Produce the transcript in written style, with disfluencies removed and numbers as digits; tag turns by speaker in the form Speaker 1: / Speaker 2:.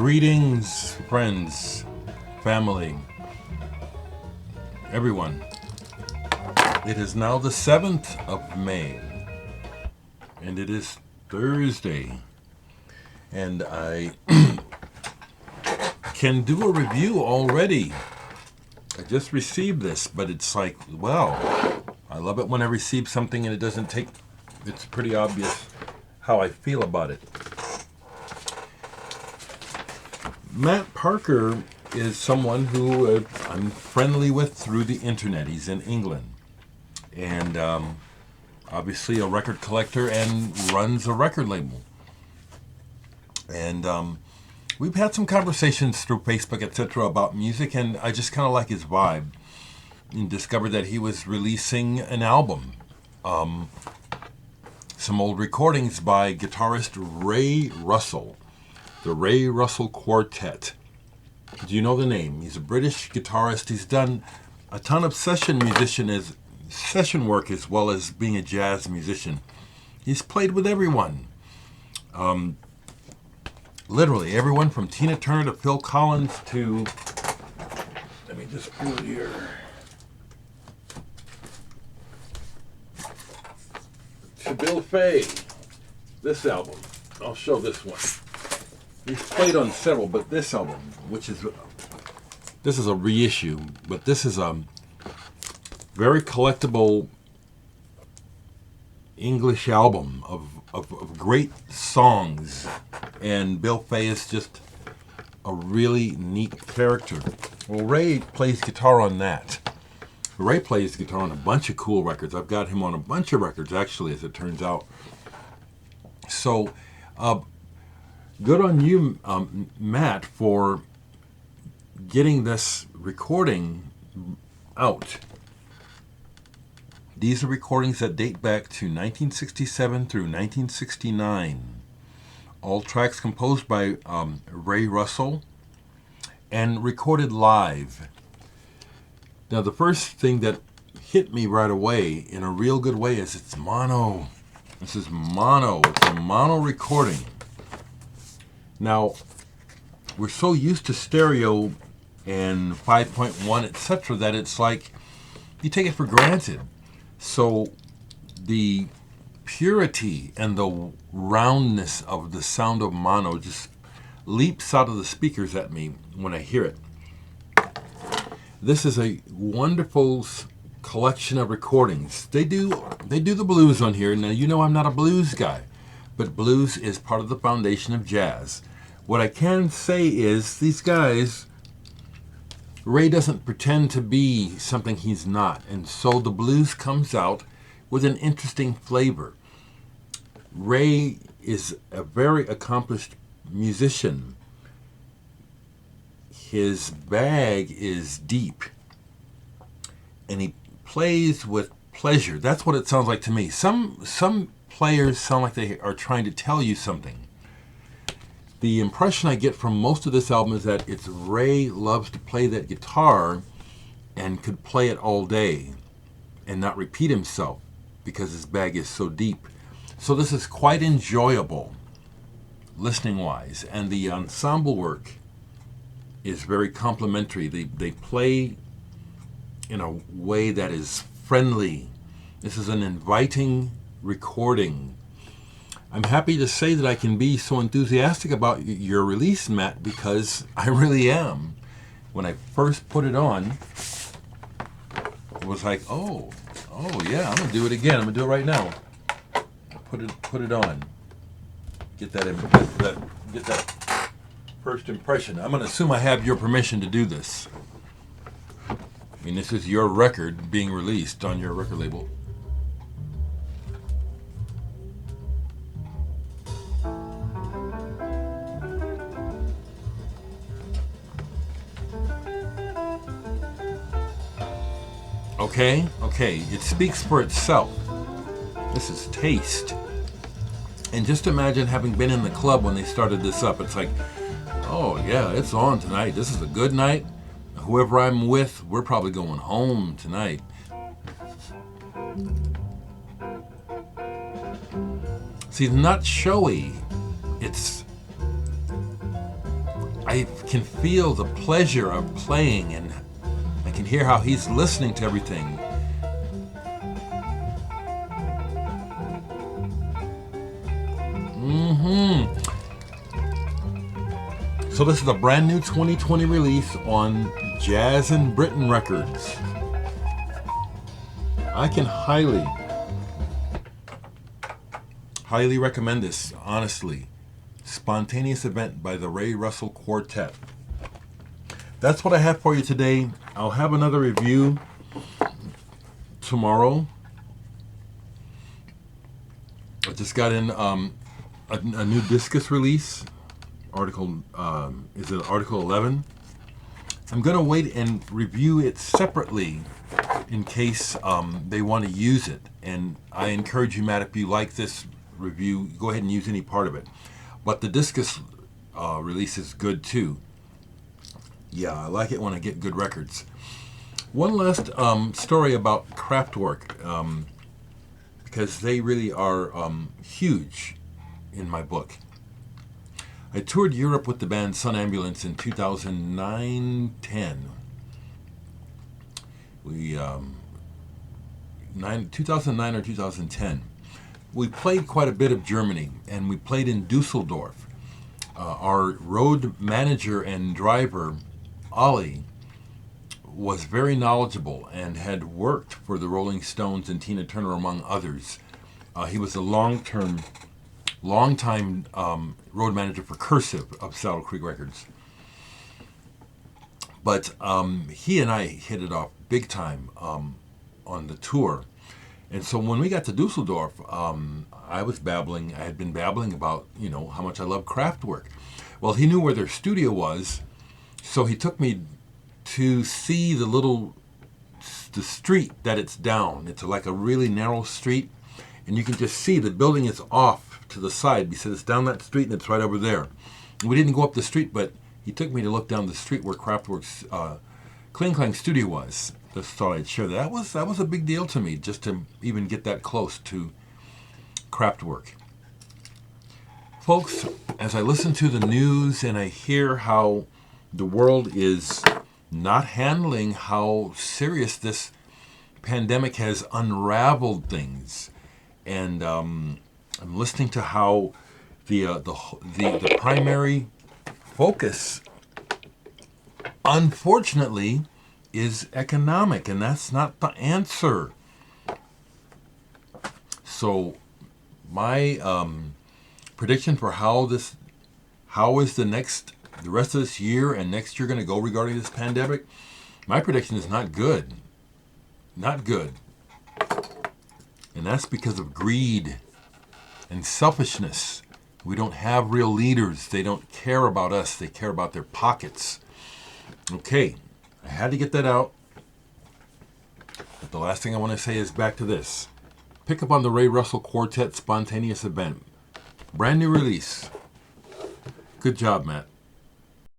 Speaker 1: Greetings, friends, family, everyone. It is now the 7th of May, and it is Thursday, and I can do a review already. I just received this, but it's like, well, I love it when I receive something and it doesn't take, it's pretty obvious how I feel about it. Matt Parker is someone who I'm friendly with through the internet. He's in England, and obviously a record collector and runs a record label. And we've had some conversations through Facebook, etc., about music, and I just kind of like his vibe, and discovered that he was releasing an album. Some old recordings by guitarist Ray Russell, the Ray Russell Quartet. Do you know the name? He's a British guitarist. He's done a ton of session work as well as being a jazz musician. He's played with everyone. Literally everyone from Tina Turner to Phil Collins to, let me just pull it here. To Bill Fay. This album. I'll show this one. He's played on several, but this album, this is a reissue, but this is a very collectible English album of great songs, and Bill Fay is just a really neat character. Well, Ray plays guitar on that. Ray plays guitar on a bunch of cool records. I've got him on a bunch of records, actually, as it turns out. So, good on you, Matt, for getting this recording out. These are recordings that date back to 1967 through 1969. All tracks composed by Ray Russell and recorded live. Now, the first thing that hit me right away in a real good way is it's mono. This is mono. It's a mono recording. Now, we're so used to stereo and 5.1, etc., that it's like you take it for granted. So the purity and the roundness of the sound of mono just leaps out of the speakers at me when I hear it. This is a wonderful collection of recordings. They do the blues on here. Now, you know I'm not a blues guy, but blues is part of the foundation of jazz. What I can say is these guys, Ray doesn't pretend to be something he's not, and so the blues comes out with an interesting flavor. Ray is a very accomplished musician. His bag is deep, and he plays with pleasure. That's what it sounds like to me. Some players sound like they are trying to tell you something. The impression I get from most of this album is that it's Ray loves to play that guitar and could play it all day and not repeat himself because his bag is so deep. So this is quite enjoyable listening-wise, and the ensemble work is very complimentary. They play in a way that is friendly. This is an inviting recording. I'm happy to say that I can be so enthusiastic about your release, Matt, because I really am. When I first put it on, it was like, oh yeah, I'm gonna do it again. I'm gonna do it right now. Put it on. Get that first impression. I'm gonna assume I have your permission to do this. I mean, this is your record being released on your record label. Okay, it speaks for itself. This is taste. And just imagine having been in the club when they started this up. It's like, oh yeah, it's on tonight. This is a good night. Whoever I'm with, we're probably going home tonight. See, it's not showy. It's I can feel the pleasure of playing, and I can hear how he's listening to everything. So this is a brand new 2020 release on Jazz and Britain Records. I can highly recommend this, honestly. Spontaneous Event by the Ray Russell Quartet. That's what I have for you today. I'll have another review tomorrow. I just got in a new discus release. Article is it Article 11? I'm going to wait and review it separately in case they want to use it. And I encourage you, Matt, if you like this review, go ahead and use any part of it. But the discus release is good too. Yeah, I like it when I get good records. One last story about Kraftwerk, because they really are huge in my book. I toured Europe with the band Sun Ambulance in 2009-10. 2009 or 2010. We played quite a bit of Germany, and we played in Dusseldorf. Our road manager and driver, Ollie, was very knowledgeable and had worked for the Rolling Stones and Tina Turner, among others. He was a long-time road manager for Cursive of Saddle Creek Records. But he and I hit it off big time on the tour. And so when we got to Dusseldorf, I had been babbling about, how much I love Kraftwerk. Well, he knew where their studio was, so he took me to see the street that it's down. It's like a really narrow street, and you can just see the building is off to the side. He said it's down that street and it's right over there. And we didn't go up the street, but he took me to look down the street where Kraftwerk's Kling Klang studio was. Just thought I'd share that. That was a big deal to me, just to even get that close to Kraftwerk. Folks, as I listen to the news and I hear how the world is not handling how serious this pandemic has unraveled things, and I'm listening to how the primary focus, unfortunately, is economic, and that's not the answer. So my prediction for how is the rest of this year and next year going to go regarding this pandemic, my prediction is not good. Not good. And that's because of greed and selfishness. We don't have real leaders. They don't care about us. They care about their pockets. Okay, I had to get that out. But the last thing I want to say is back to this. Pick up on the Ray Russell Quartet Spontaneous Event. Brand new release. Good job, Matt.